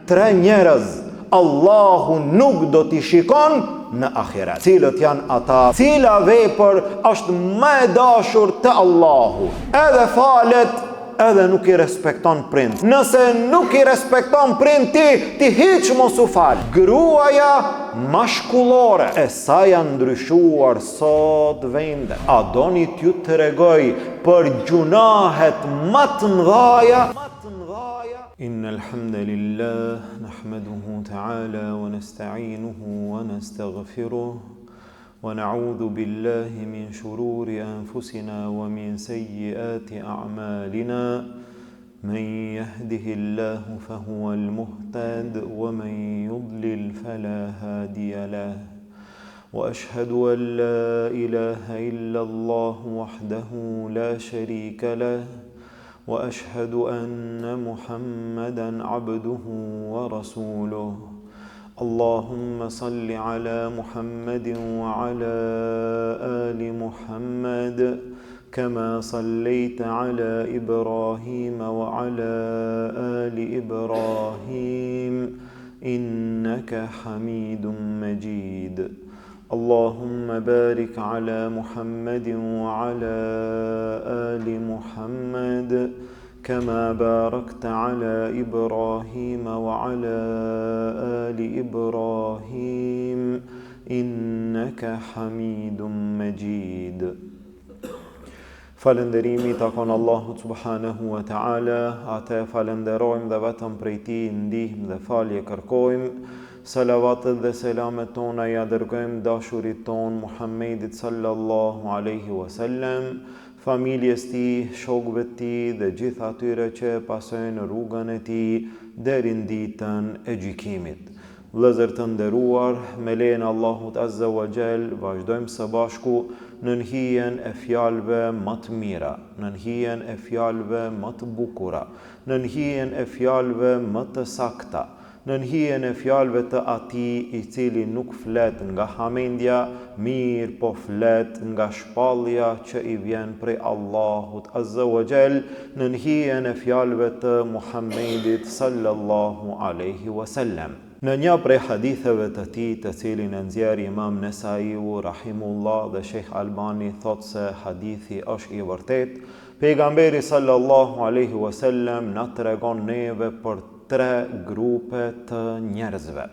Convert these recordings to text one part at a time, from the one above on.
tre njerëz Allahu nuk do t'i shikon në ahiret. Cilët janë ata? Cila vepër është më e dashur te Allahu? Edhe falet, edhe nuk i respekton prind. Nëse nuk i respekton prind ti hiç mos u fal. Gruaja mashkullore, e sa janë ndryshuar sot vende. A doni t'ju tregoj për gjunahet më të mëdha? إن الحمد لله نحمده تعالى ونستعينه ونستغفره ونعوذ بالله من شرور أنفسنا ومن سيئات أعمالنا من يهده الله فهو المهتد ومن يضلل فلا هادي له وأشهد أن لا إله إلا الله وحده لا شريك له وأشهد أن محمدًا عبده ورسوله اللهم صل على محمد وعلى آل محمد كما صليت على إبراهيم وعلى آل إبراهيم إنك حميد مجيد اللهم بارك على محمد وعلى آل محمد كما باركت على إبراهيم وعلى آل إبراهيم إنك حميد مجيد. Falënderimi takon Allahut subhanahu wa ta'ala, atë falenderojmë dhe vetëm prej tij ndihmë dhe falje kërkojmë. Salavatet dhe selamet tona ja dërgojmë dashurit ton Muhammedit sallallahu alaihi wasallam, familjes tij, shokëve të tij dhe gjithë atyre që pasojnë rrugën e tij deri në ditën e gjykimit. Vëllezër të nderuar, me lejen e Allahut azza wa jall, vazhdojmë së bashku në hijen e fjalëve më të mira, në hijen e fjalëve më të bukura, në hijen e fjalëve më të sakta, në hijen e fjalëve të atij i cili nuk flet nga hamendja, mirë po flet nga shpallja që i vjen prej Allahut azza wa jall, në hijen e fjalëve të Muhammedit sallallahu alaihi wasallam. Në një prej haditheve të tij, të cilin e nxjerr Imam Nesaiu rahimullah dhe Sheikh Albani thotë se hadithi është i vërtet, pejgamberi sallallahu alaihi wasallam na tregon neve për tre grupe të njerëzve,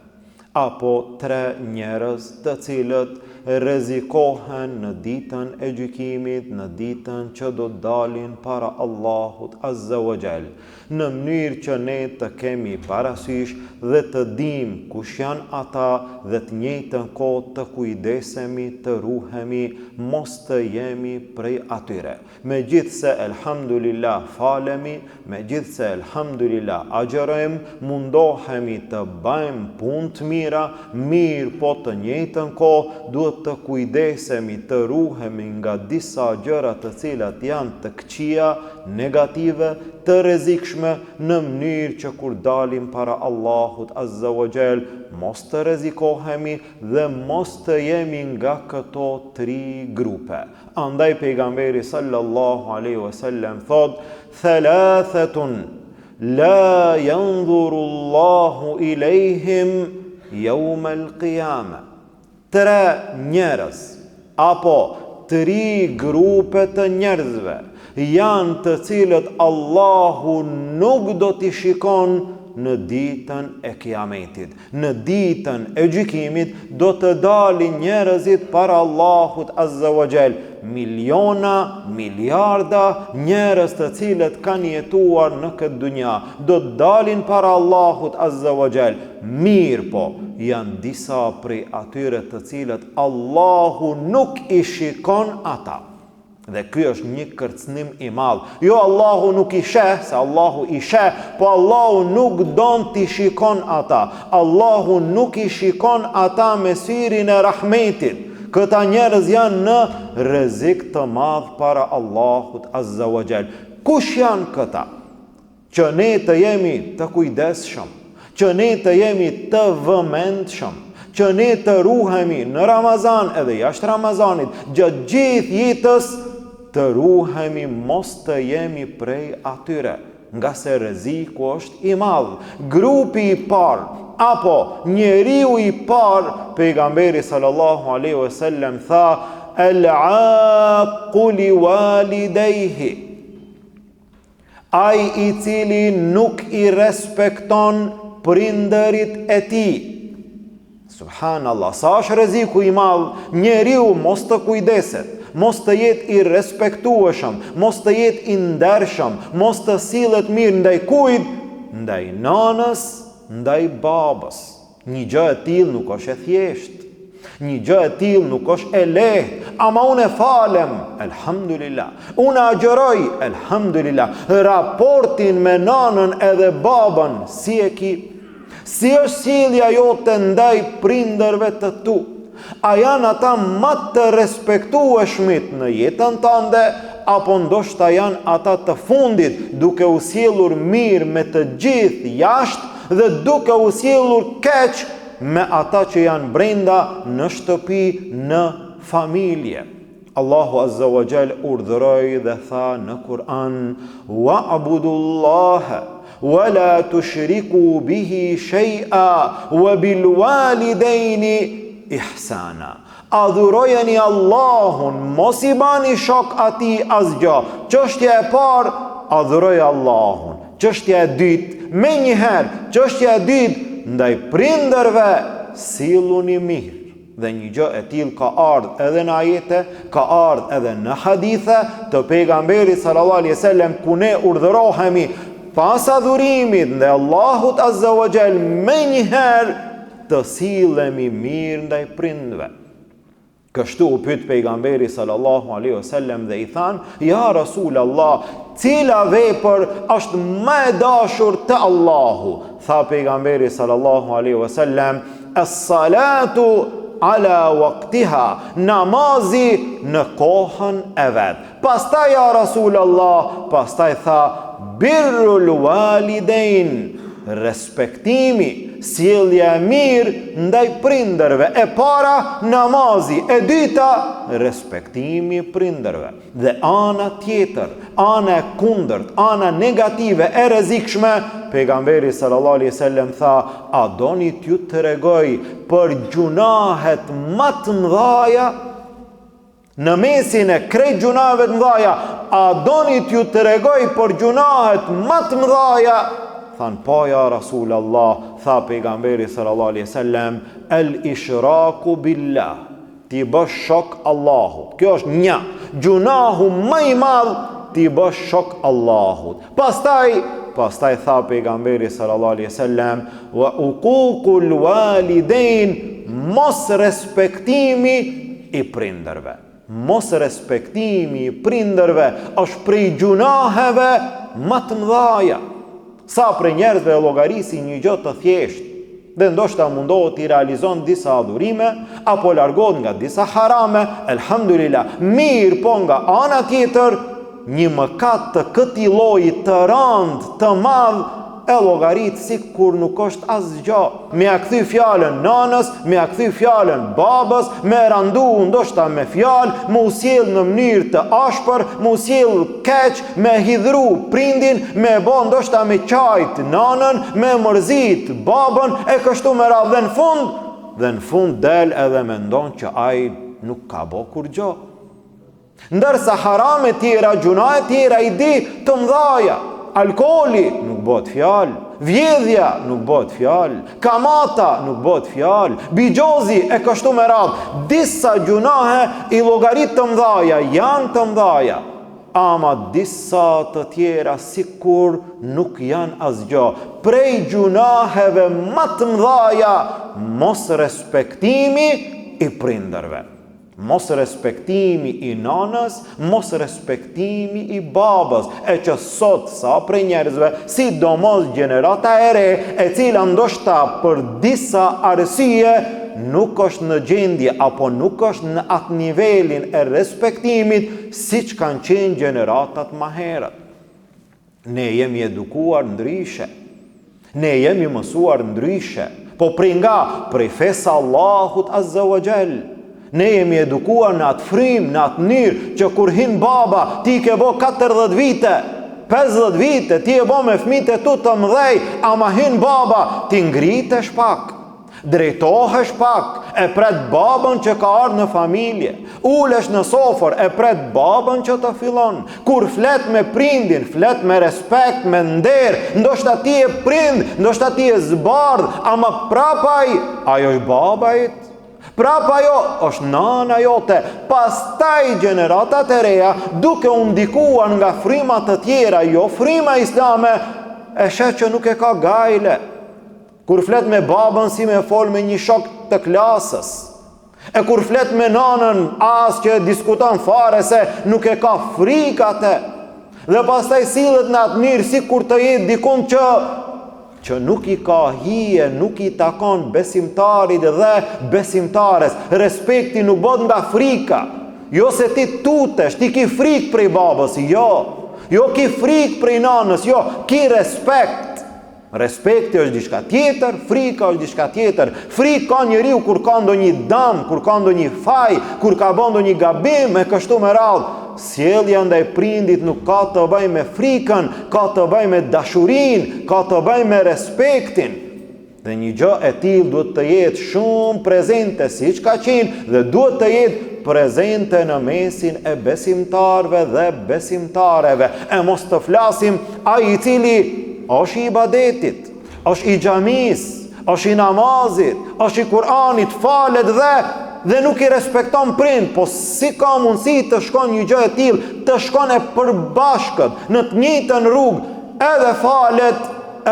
apo tre njerëz të cilët rrezikohen në ditën e gjykimit, në ditën që do dalin para Allahut azza wa jall, në mënyrë që ne të kemi parasysh dhe të dim kush janë ata dhe të njëjtën kohë të kujdesemi, të ruhemi, mos të jemi prej atyre. Megjithse elhamdulillah falemi, megjithse elhamdulillah agjerojmë, mundohemi të bëjmë punë të mira, mirë po të njëjtën kohë duhet të kujdesemi, të ruhemi nga disa gjëra të cilat janë të këqija, negative, të rrezikshme, në mënyrë që kur dalim para Allahut azza wa jall, mos të rrezikohemi dhe mos të jemi nga këto tri grupe. Andaj pejgamberi sallallahu alaihi wasallam thot: "Thalathatun la yanzuru Allahu ilejhim yawm al-qiyamah." Tre njerëz, apo tri grupe të njerëzve, janë të cilët Allahu nuk do t'i shikon në ditën e kiametit. Në ditën e gjykimit do të dalin njerëzit para Allahut azza wa jall. Miliona, miliarda njerëz të cilët kanë jetuar në këtë dunja do të dalin para Allahut azza wa jall. Mirë po, janë disa prej atyre të cilët Allahu nuk i shikon ata. Dhe ky është një kërcënim i madh. Jo Allahu nuk i sheh, se Allahu i sheh, po Allahu nuk don t'i shikon ata. Allahu nuk i shikon ata me syrin e rahmetit. Këta njerëz janë në rrezik të madh para Allahut azza wa jall. Kush janë këta? Që ne të jemi të kujdesshëm, që ne të jemi të vëmendshëm, që ne të ruhemi në Ramazan edhe jashtë Ramazanit, gjatë gjithë jetës të ruhemi mos të jemi prej atyre nga se rreziku është i madh. Grupi i parë apo njeriu i parë, pejgamberi sallallahu alaihi wasallam tha: "El-aqu li walidayhi", ai i cili nuk i respekton prindërit e tij. Subhanallah, sa është rreziku i madh, njeriu mos të kujdeset, mos të jetë i respektueshëm, mos të jetë i ndershëm, mos të sillet mirë ndaj kujt, ndaj nanës, ndaj babës. Një gjë e tillë nuk është e thjeshtë. Një gjë e tillë nuk është e lehtë, ama unë falem, elhamdulillah. Unë agjëroj, elhamdulillah. Raportin me nanën edhe babën, si e ki? Si është sjellja jote ndaj prindërve të tu? A janë ata më të respektueshmit në jetën tënde, apo ndoshta janë ata të fundit, duke u sjellur mirë me të gjithë jashtë dhe duke u sjellur keq me ata që janë brenda në shtëpi, në familje? Allahu Azza wa Jall urdhëroi dhe tha në Kur'an: "Wa'budullaha wa la tushriku bihi shay'a wa bil walidayni ihsana." Adhurojeni Allahun, mos i bani shok atij asgjë. Çështja e parë, adhuroj Allahun. Çështja e dytë, menjëherë, çështja e dytë, ndaj prindërve silluni mirë. Dhe një gjë e tillë ka ardhur edhe në ajete, ka ardhur edhe në hadithe të pejgamberit sallallahu alaihi wasallam, ku ne urdhërohemi pas adhurimit ndaj Allahut Azza wa Jall menjëherë të sillemi mirë ndaj prindve. Kështu u pyet pejgamberi sallallahu alaihi wasallam dhe i than: "Ja Rasulallah, cila vepër është më e dashur te Allahu?" Tha pejgamberi sallallahu alaihi wasallam: "Es-salatu ala waqtiha", namazi në kohën e vet. Pastaj ja Rasulallah, pastaj tha: "Birrul walidain", respektimi, sjellja e mirë ndaj prindërve. E para namazi, e dyta respektimi prindërve. Dhe ana tjetër, ana e kundërt, ana negative e rrezikshme, pejgamberi sallallahu alaihi wasallam tha: "A doni t'ju tregoj për gjunahet më të mëdha në mesin e krejt gjunave të mëdha? A doni t'ju tregoj për gjunahet më të mëdha?" Than: "Po ja Rasulallah." Tha pejgamberi sallallahu alaihi wasallam: "El-ishraku billah", ti bësh shok Allahut. Kjo është një gjunahu më i madh, ti bësh shok Allahut. Pastaj tha pejgamberi sallallahu alaihi wasallam: "Wa uququl walidain", mos respektimi i prindërve. Mos respektimi i prindërve është prej gjunaheve më të mëdha. Sa për njerëzve e llogarisi një gjë të thjeshtë, dhe ndoshta mundohet i realizon disa adhurime, apo largohet nga disa harame, elhamdulillah, mirë, po nga ana tjetër, një mëkat të këtij lloji të rënd, të madh, e llogarit si kur nuk është asgjë. Me ja kthy fjalën nanës, me ja kthy fjalën babës, me randu ndoshta me fjalë, me u sjell në mënyrë të ashpër, me u sjell keq, me hidhru prindin, me bë ndoshta me qajt nanën, me mërzit babën, e kështu me radhë. Dhe në fund del edhe mendon që ai nuk ka bë kur gjë. Ndërsa harame tjera, gjuna e tjera i di të mëdhaja. Alkooli nuk bëhet fjalë, vjedhja nuk bëhet fjalë, kamata nuk bëhet fjalë, bigjozi e kështu me radhë. Disa gjunahe i llogarit të mëdhaja, janë të mëdhaja, ama disa të tjera sikur nuk janë asgjë. Prej gjunaheve më të mëdhaja, mos respektimi i prindërve. Mos respektimi i nanës, mos respektimi i babës, e që sot sa prej njerëzve, sidomos gjenerata e re, e cila ndoshta për disa arsye nuk është në gjendje apo nuk është në atë nivelin e respektimit siç kanë qenë gjeneratat më herët. Ne jemi edukuar ndryshe, ne jemi mësuar ndryshe, po prej fesa Allahut Azza wa Jall. Ne jemi edukuar në atë frym, në atë mënyrë që kur hin baba, ti ke bë 40 vite, 50 vite, ti e bo me fmit e tu të mdhej, ama hin baba, ti ngritesh pak, drejtohesh pak, e pret babën që ka ardhur në familje, ulesh në sofër, e pret babën që të fillon. Kur flet me prindin, flet me respekt, me nder, ndoshta ti e prind, ndoshta ti e zbardh, ama prapaj, ajo është babait, prapa jo është nana jote. Pastaj gjeneratat e reja, duke u ndikuar nga frymat të tjera, jo fryma islame, e shet që nuk e ka gajle. Kur flet me babën si me fol me një shok të klasës, e kur flet me nanën as që diskuton fare se nuk e ka frikate, dhe pastaj sillet në atë mënyrë si kur të jetë dikun që nuk i ka hije, nuk i takon besimtarit dhe besimtares. Respekti nuk bëhet nga frika. Jo se ti tutesh, ti ki frik prej babës, jo ki frik prej nanës, jo, ki respekt. Respekti është diçka tjetër, frika është diçka tjetër. Frikë ka njeriu kur ka ndonjë dëm, kur ka ndonjë faj, kur ka bën ndonjë gabim, e kështu me radhë. Sjellja ndaj prindit nuk ka të bëjë me frikën, ka të bëjë me dashurinë, ka të bëjë me respektin. Dhe një gjë e tillë duhet të jetë shumë prezente, siç ka qenë, dhe duhet të jetë prezente në mesin e besimtarëve dhe besimtareve. E mos të flasim ai i cili është i ibadetit, është i xhamis, është i namazit, është i Kur'anit, falet dhe nuk i respekton prind, po si ka mundësi të shkon një gjë e tillë, të shkon e përbashkët në të njëjtën rrugë, edhe falet,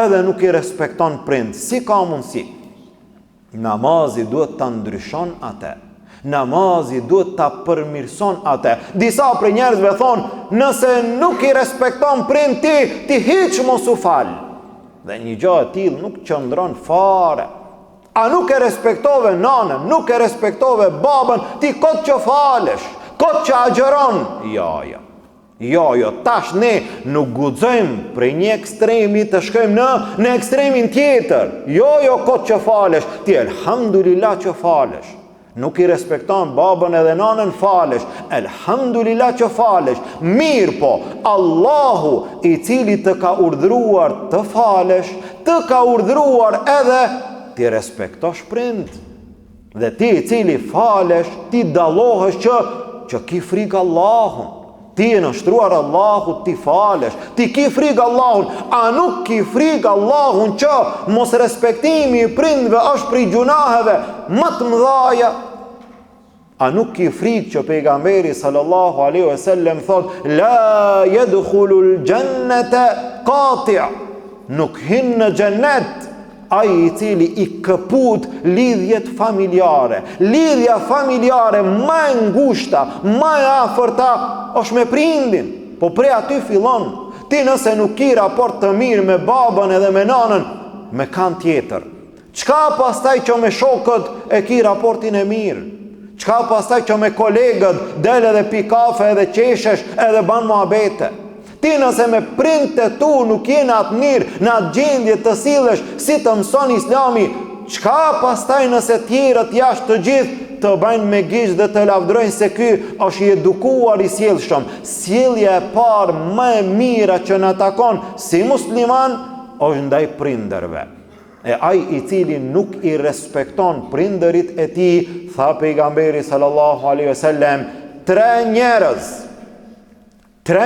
edhe nuk i respekton prind. Si ka mundësi? Namazi duhet ta ndryshon atë. Namazi duhet ta përmirëson atë. Disa prej njerëzve thonë, nëse nuk i respekton prind ti hiç mos u fal. Dhe një gjë e tillë nuk qëndron fare. A nuk e respektove nanën, nuk e respektove babën, ti kot që falesh, kot që agjeron. Jo, tash ne nuk guxojmë prej një ekstremi të shkojmë në ekstremin tjetër. Jo, kot që falesh, ti elhamdulillah që falesh. Nuk i respekton babën edhe nanën, falesh. Elhamdulillah që falesh. Mirë po, Allahu i cili të ka urdhëruar të falesh, të ka urdhëruar edhe ti respektosh prind. Dhe ti i cili falesh, ti dallohesh që ki frikë Allahun. Ti e nështruar Allahut, ti falesh. Ti ki frikë Allahun. A nuk ki frikë Allahun që mos respektimi i prindve është prej gjunaheve më të mëdhaja? A nuk ki frikë që pejgamberi sallallahu alaihi wasallam thot, la yadkhulul jannata qati', nuk hin në xhennet ai i cili i këput lidhjet familjare. Lidhja familjare më e ngushta, më e afërta është me prindin. Po prej aty fillon. Ti nëse nuk ki raport të mirë me babën edhe me nanën, me kan tjetër. Çka pastaj që me shokët e ki raportin e mirë? Çka pastaj që me kolegët del edhe pi kafe edhe qeshesh edhe ban muhabete? Ti nëse me prind të tu nuk jene atë mirë, në atë gjendje të sillesh si të mëson Islami, çka pastaj nëse tjerët jashtë të gjithë të bajnë me gjizh dhe të lavdrojnë se ky është i edukuar, i sjellshëm. Sjellja e parë më e mira që na takon si musliman është ndaj prindërve. E ai i cili nuk i respekton prindërit e tij, tha pejgamberi sallallahu alaihi wasallam, tre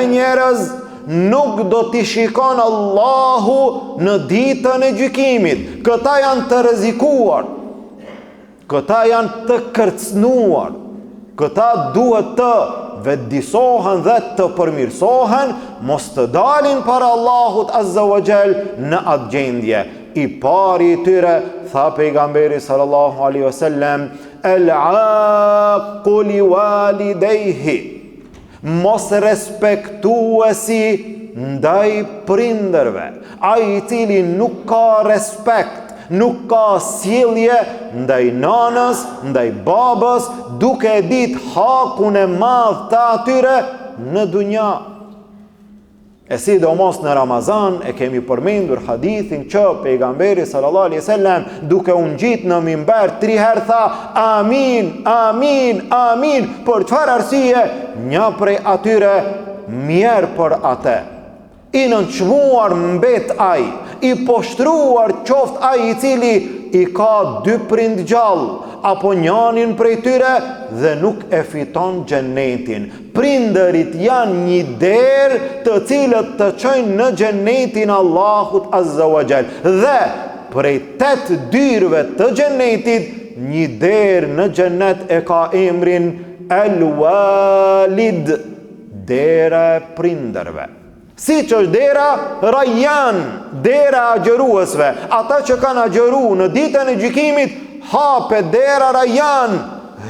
njerëz nuk do t'i shikon Allahu në ditën e gjykimit. Këta janë të rrezikuar, këta janë të kërcënuar, këta duhet të vetëdijsohen dhe të përmirësohen, mos të dalin para Allahut azza wa jall në atë gjendje. I pari i tyre, tha pejgamberi sallallahu alaihi wasallam, el-aqu li walidayhi, mos respektuesi ndaj prindërve. Ai i cili nuk ka respekt, nuk ka sjellje ndaj nanës, ndaj babës, duke e ditë hakun e madh të atyre në dunja. E sidomos në Ramazan e kemi përmendur hadithin që pejgamberi sallallahu alaihi wasallam duke u ngjit në mimber 3 herë tha amin, amin, amin. Për çfarë arsye? Një prej atyre mjerë për atë. I nënçmuar mbet ai, i poshtruar qoft ai i cili i ka 2 prind gjallë, apo njanin prej tyre dhe nuk e fiton xhenetin. Prindërit janë një derë të cilët të çojnë në xhenetin Allahut Azza wa Jall. Dhe prej 8 dyrëve të xhenetit, një derë në xhenet e ka emrin El Walid, dera e prindërve. Si që është dera Rayyan, dera agjëruesve, ata që kanë agjëru në ditën e gjykimit, hapet dera Rayyan,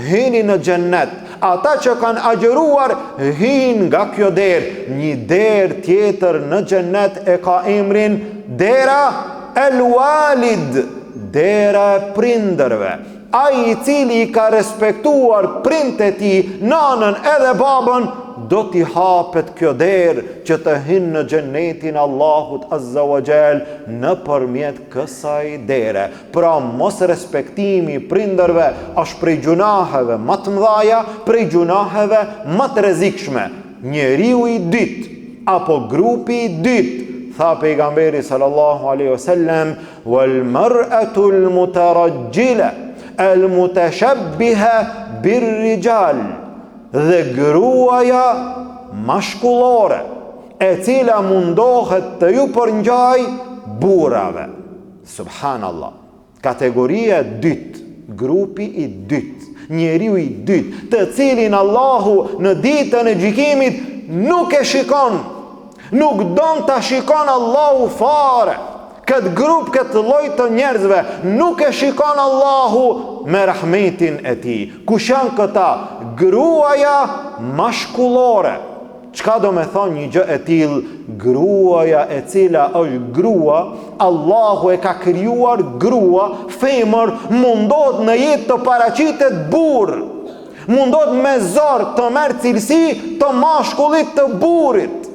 hini në xhennet. Ata që kanë agjëruar hin nga kjo derë. Një derë tjetër në xhennet e ka emrin dera El Walid, dera e prindërve. Ai i cili i ka respektuar prindët e tij, nanën edhe babën, do t'i hapet kjo derë që të hinë në xhenetin Allahut Azza wa Jall në përmjet kësaj dere. Pra mos respektimi prindërve është prej gjunaheve më të mëdha, prej gjunaheve më të rrezikshme. Njeriu i dytë apo grupi i dytë, tha pejgamberi sallallahu alaihi wasallam, wal mar'atu al mutarajjila al mutashabbiha bir rijal, dhe gruaja mashkullore, e cila mundohet të ju përngjaj burrave. Subhanallah. Kategoria e dytë, grupi i dytë, njeriu i dytë, të cilin Allahu në ditën e gjykimit nuk e shikon, nuk don ta shikon Allahu fare. Këtë grup, këtë lloj të njerëzve nuk e shikon Allahu me rahmetin e tij. Kush janë këta? Gruaja mashkullore. Çka do me thonë një gjë e tillë? Gruaja e cila është grua, Allahu e ka krijuar grua, femër, mundohet në jetë të paraqitet burr. Mundohet me zor të merr cilësi të mashkullit të burrit.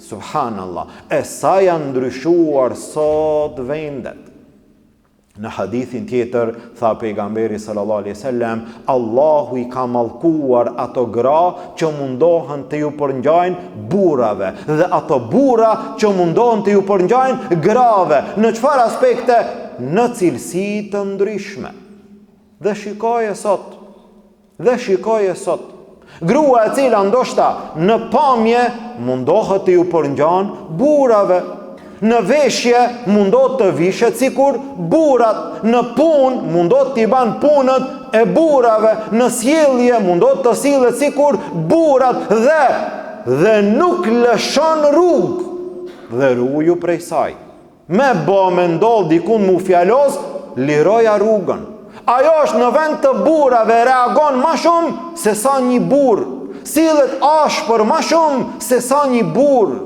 Subhanallah, e sa janë ndryshuar sot vendet. Në hadithin tjetër, tha pejgamberi sallallahu alaihi wasallam, Allahu i ka mallkuar ato gra që mundohen të ju përngjajnë burrave, dhe ato burra që mundohen të ju përngjajnë grave. Në çfarë aspekte? Në cilësi të ndryshme. Dhe shikoje sot. Grua e cila ndoshta në pamje mundohet të ju përngjan burrave, në veshje mundohet të vishet sikur burrat, në punë mundohet të i ban punët e burrave, në sjellje mundohet të sillet sikur burrat, dhe nuk lëshon rrugë dhe ruju prej saj. Me bë me ndodh dikun mu fjalos, liroja rrugën. Ajo është në vend të burrave, reagon ma shumë se sa një burr, sillet ashpër ma shumë se sa një burr,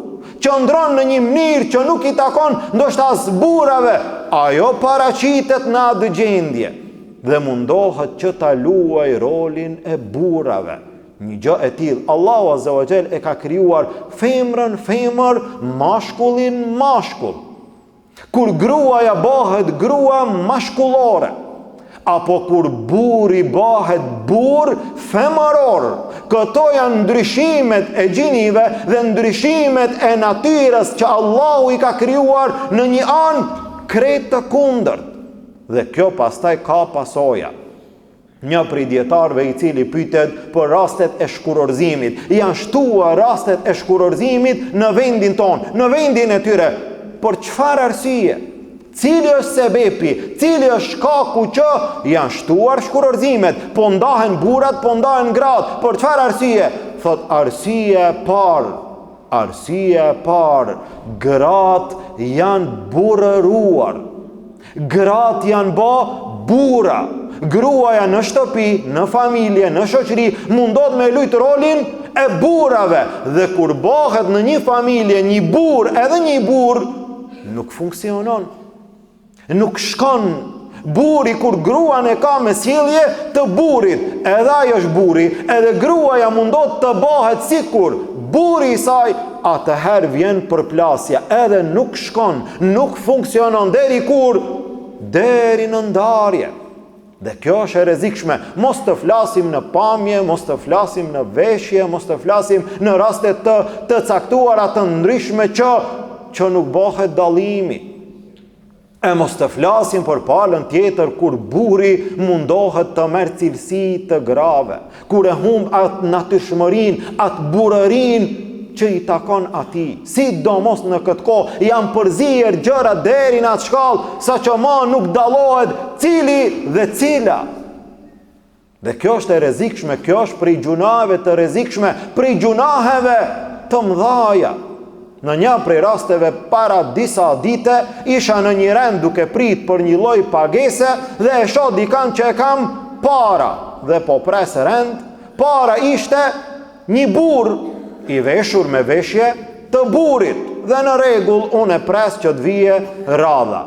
qëndron në një mënyrë që nuk i takon ndoshta as burrave. Ajo paraqitet në atë gjendje dhe mundohet që ta luajë rolin e burrave. Një gjë e tillë, Allahu Azza wa Jall e ka krijuar femrën femër, mashkullin mashkull. Kur gruaja bëhet grua mashkullore, apo kur burri bëhet burr femëror, këto janë ndryshimet e gjinive dhe ndryshimet e natyrës që Allahu i ka krijuar në një anë krejt të kundërt. Dhe kjo pastaj ka pasoja. Një prej dietarëve i cili pyetet për rastet e shkurorzimit, janë shtuar rastet e shkurorzimit në vendin tonë, në vendin e tyre. Për çfarë arsye? Cili është sebepi, cili është shkaku që janë shtuar shkurorzimet, po ndahen burrat, po ndahen gratë. Për çfarë arsye? Thot arsye e parë, gratë janë burrëruar. Gratë janë bë burra. Gruaja në shtëpi, në familje, në shoqëri mundohet me lut rolin e burrave, dhe kur bëhet në një familje një burr, edhe një burr, nuk funksionon. Nuk shkon. Burri kur gruan e ka me sjellje të burrit, edhe ai është burri, edhe gruaja mundohet të bëhet sikur burri i saj, atëherë vjen përplasja, edhe nuk shkon, nuk funksionon deri kur? Deri në ndarje. Dhe kjo është e rrezikshme. Mos të flasim në pamje, mos të flasim në veshje, mos të flasim në raste të caktuara të ndryshme që që nuk bëhet dallimi. E mos të flasim për palën tjetër kur burri mundohet të merr cilësi të grave, kur e humb atë natyrshmërinë, atë burërinë që i takon atij. Sidomos në këtë kohë janë përzier gjëra deri në atë shkallë sa që ma nuk dallohet cili dhe cila. Dhe kjo është e rrezikshme, kjo është prej gjunave të rrezikshme, prej gjunaheve të mëdhaja. Në një prej rasteve para disa dite isha në një rend duke prit për një lloj pagese dhe e shoh dikan që e kam para dhe po pres rend. Para ishte një burr i veshur me veshje të burrit dhe në rregull unë e pres që të vije radha.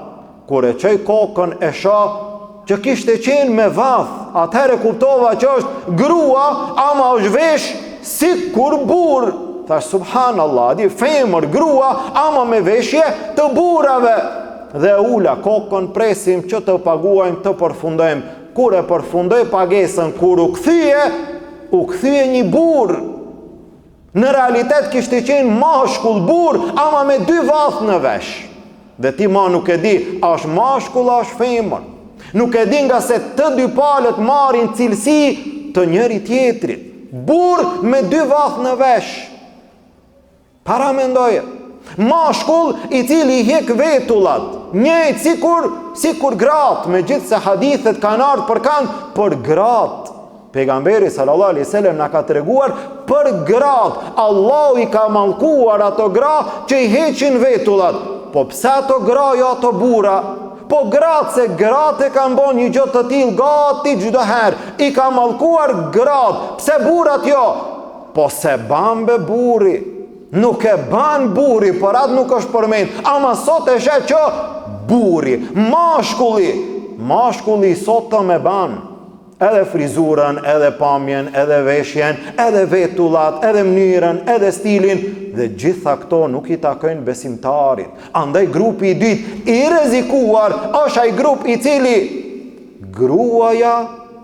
Kur e çoj kokën e shoh që kishte qenë me vath, atëherë kuptova që është grua, ama është vesh si kur burr. Thash subhanallah, di femër grua, ama me veshje të burrave. Dhe ula kokën, presim që të paguajmë, të përfundojmë. Kur e përfundoi pagesën, kur u kthye një burr. Në realitet kishte qenë mashkull burr, ama me 2 vath në vesh. Dhe ti ma nuk e di, a është mashkull, a është femër. Nuk e di nga se të 2 palët marrin cilësi të njëri tjetrit. Burr me 2 vath në vesh. Para mendoje. Mashkull i cili hjek vetullat, njëjtë sikur gratë, me gjithë se hadithet kanë ardhur për kanë për gratë. Pejgamberi sallallahu alaihi wasallam na ka treguar për gratë. Allahu i ka mallkuar ato gra që i heqin vetullat. Po pse ato gra jo ato burra? Po gratë, se gratë e kanë bën një gjë të tillë gati çdo herë. I ka mallkuar gratë. Pse burrat jo? Po se bambe burri. Nuk e ban burri, por atë nuk është përmend. Ama sot e sheh që burri, mashkulli sot të me ban. Edhe frizurën, edhe pamjen, edhe veshjen, edhe vetullat, edhe mënyrën, edhe stilin, dhe gjitha këto nuk i takojnë besimtarit. Andaj grupi i dytë i rrezikuar është ai grup i cili gruaja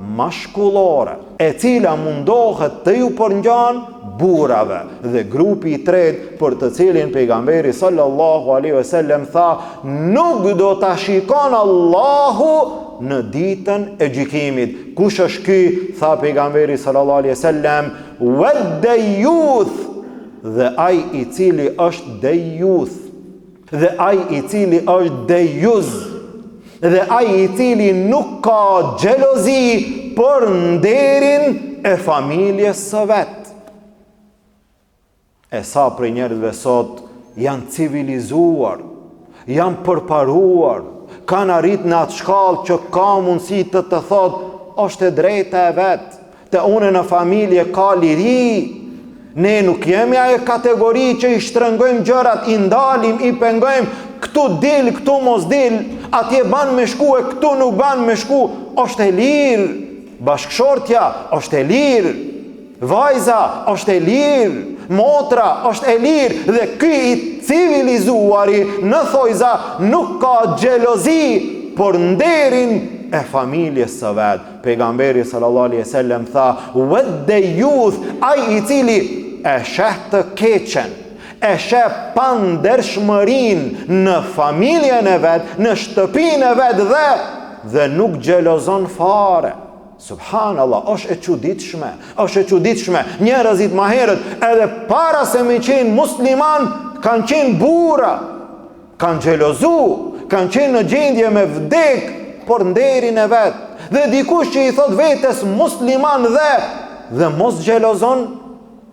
mashkullore, e cila mundohet të ju përngjan burrave, dhe grupi i tretë për të cilin pejgamberi sallallahu alaihi wasallam tha, nuk do ta shikon Allahu në ditën e gjykimit. Kush është ky? Tha pejgamberi sallallahu alaihi wasallam, "Wad-dayuth", dhe ai i cili është dayuth, dhe ai i cili është dayuz, dhe ai i cili nuk ka xhelozi për nderin e familjes së vet. E sa prej njerëzve sot janë civilizuar, janë përparuar, kanë arrit në atë shkallë që ka mundësi të thot, është e drejta e vetë, të une në familje ka liri. Ne nuk jemi ajo kategori që i shtrëngojmë gjërat, i ndalim, i pengojmë, këtu dil, këtu mos dil, atje ban me shku e këtu nuk ban me shku. Është e lirë, bashkëshortja është e lirë, vajza është e lirë, motra është e lirë, dhe ky i civilizuari në thojza nuk ka xhelozi për nderin e familjes së vet. Pejgamberi sallallahu alaihi wasallam tha, "Wad-dayuth", ai i cili e sheh të keqen, e sheh pandershmërinë në familjen e vet, në shtëpinë e vet dhe nuk xhelozon fare. Subhanallah, është e çuditshme. Njerëzit më herët edhe para se me qenë musliman kanë qenë burra, kanë xhelozu, kanë qenë në gjendje me vdek për nderin e vet. Dhe dikush që i thot vetes musliman dhe mos xhelozon,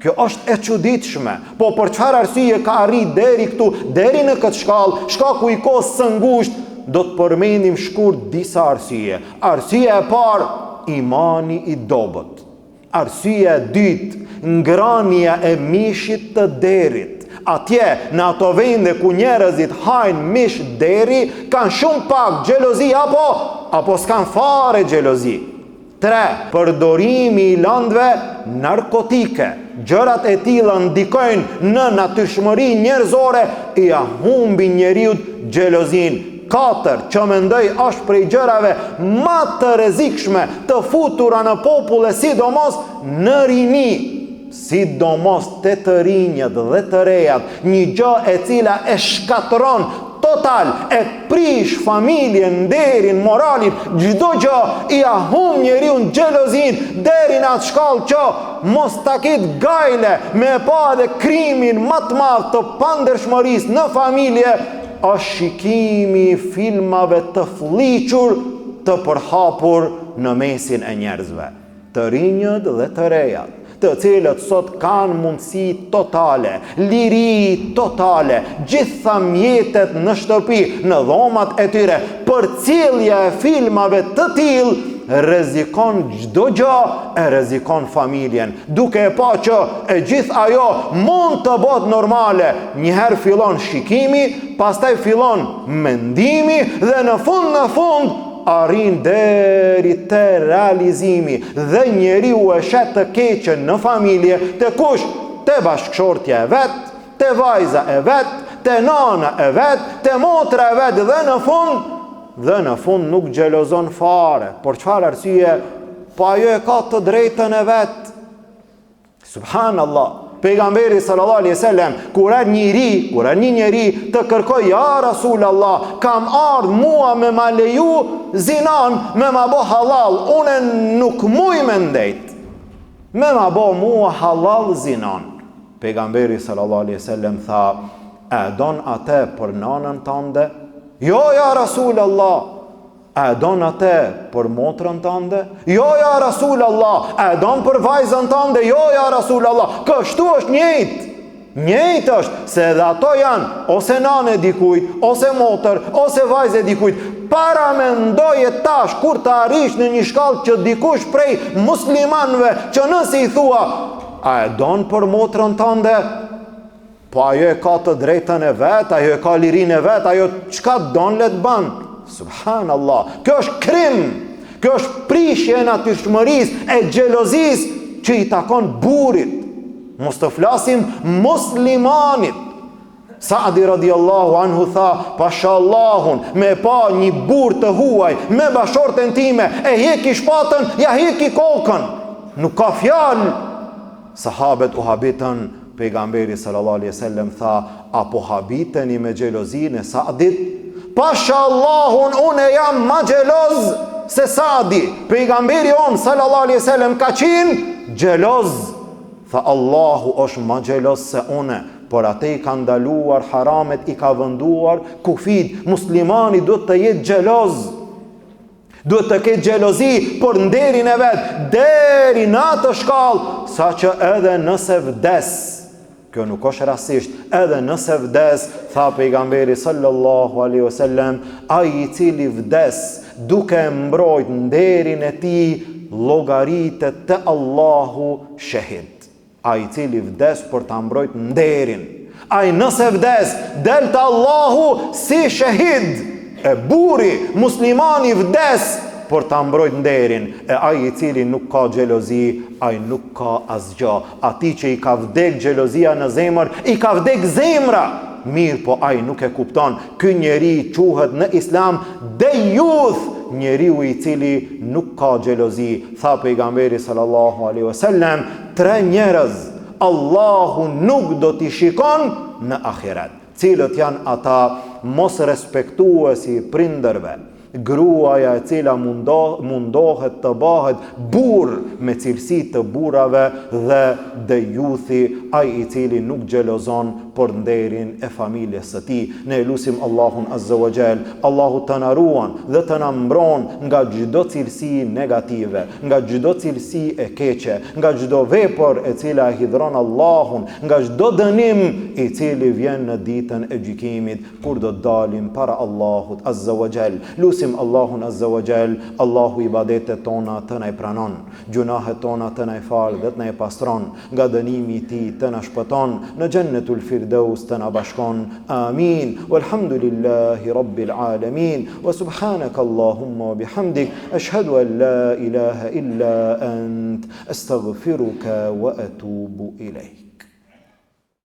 kjo është e çuditshme. Po për çfarë arsye ka arrit deri këtu, deri në këtë shkallë, shkaku i kohës së ngushtë, do të përmendim shkurt disa arsye. Arsyeja e parë, imani i dobët. Arsyeja e dytë, ngrania e mishit të derit. Atje, në ato vende ku njerëzit hajnë mish deri, kanë shumë pak xhelozi apo s'kan fare xhelozi. 3. Përdorimi i lëndëve narkotike. Gjërat e tilla ndikojnë në natyrshmëri njerëzore, i humbin njeriu xhelozin. 4. Që mendoj është prej gjërave më të rrezikshme të futura në popull, sidomos në rini. sidomos të rinjët dhe të rejat, një gjë e cila e shkatëron total, e prish familjen, nderin, moralin, çdo gjë i ahum njeriu xhelozin deri në atë shkallë që mos ta ketë gajle me pa edhe krimin më të madh të pandershmërisë në familje, është shikimi i filmave të fliqur, të përhapur në mesin e njerëzve, të rinjët dhe të rejat, të cilët sot kanë mundësi totale, liri totale, gjitha mjetet në shtëpi, në dhomat e tyre, për cilja e filmave të tillë rrezikon çdo gjë, e rrezikon familjen, duke e pa që e gjithë ajo mund të bëhet normale. Njëherë fillon shikimi, pastaj fillon mendimi dhe në fund arrin deri te realizimi dhe njeriu e shet të keqen në familje, te kush? Te bashkëshortja e vet, te vajza e vet, te nana e vet, te motra e vet, dhe në fund nuk xhelozon fare. Por çfarë arsye? Po ajo e ka të drejtën e vet. Subhanallah. Pejgamberi sallallahu alaihi wasallam kur një njeri të kërkoj, ja Rasulallah, kam ardhur mua me ma leju zinan, me ma bo halal, une nuk muj me ndejt, me ma bo mua halal zinan. Pejgamberi sallallahu alaihi wasallam tha, e don atë për nanën tënde? Jo, ja Rasulallah. E don atë për motrën tënde? Jo, ja Rasulallah. E don për vajzën tënde? Jo, ja Rasulallah. Kështu është njëjtë është, se edhe ato janë ose nane dikujt, ose motër, ose vajzë dikujt. Para mendoje tash kur të arrish në një shkallë që dikush prej muslimanëve që nëse i thua, a e don për motrën tënde? Po ajo e ka të drejtën e vet, ajo e ka lirinë e vet, ajo çka don le të bën. Subhanallah, kjo është krim, kjo është prishje e natyrshmërisë, e xhelozisë që i takon burrit. Mos të flasim muslimanit. Saadi radiallahu anhu tha, pashallahun, me pa një burr të huaj, me bashortën time, e heki shpatën, ja heki kokën. Nuk ka fjalë. Sahabet u habitën, pejgamberi sallallahu alaihi wasallam tha, apo habiteni me xhelozinë e Saadit? Pashallahun, unë jam ma xheloz se Saadi. Pejgamberi on sallallahu alaihi wasallam ka qenë xheloz. Tha, Allahu është ma xheloz se une, por atë i ka ndaluar haramet, i ka venduar kufit. Muslimani duhet të jetë xheloz, duhet të ketë xhelozi për nderin e vet, deri në atë shkallë sa që edhe nëse vdes, kjo nuk është rastisht, edhe nëse vdes, tha pejgamberi sallallahu alaihi wasallam, ai i cili vdes duke mbrojt nderin e tij, llogaritet te Allahu shahid. Ai i cili vdes për ta mbrojt nderin, ai nëse vdes del te Allahu si shahid. E burri muslimani vdes për ta mbrojt nderin, e ai i cili nuk ka xhelozi, ai nuk ka asgjë. Ati që i ka vdek xhelozia në zemër, i ka vdek zemra. Mirë, po ai nuk e kupton. Ky njeri quhet në Islam dejuth, njeriu i cili nuk ka xhelozi. Tha pejgamberi sallallahu alaihi wasallam, 3 njerëz Allahu nuk do t'i shikon në ahiret. Cilët janë ata? Mos respektuesi prindërve, gruaja e cila mundohet të bëhet burr me cilësi të burrave, dhe dejuthi, ai i cili nuk xhelozon për nderin e familjes së tij. Ne lutim Allahun azza wa jall, Allahu të na ruan dhe të na mbron nga çdo cilësi negative, nga çdo cilësi e keqe, nga çdo vepër e cila e hidhron Allahun, nga çdo dënim i cili vjen në ditën e gjykimit, kur do të dalim para Allahut azza wa jall. Lutim Allahun azza wa jall, Allahu ibadetet tona të na i pranon, gjunahet tona të na i fal dhe të na i pastron, nga dënimi i tij të na shpëton, në xhennetul firdaus të na bashkon. Amin. Walhamdulillahi rabbil alamin. Wa subhanaka Allahumma wa bihamdik, ashhadu an la ilaha illa ant, astaghfiruka wa atubu ilayk.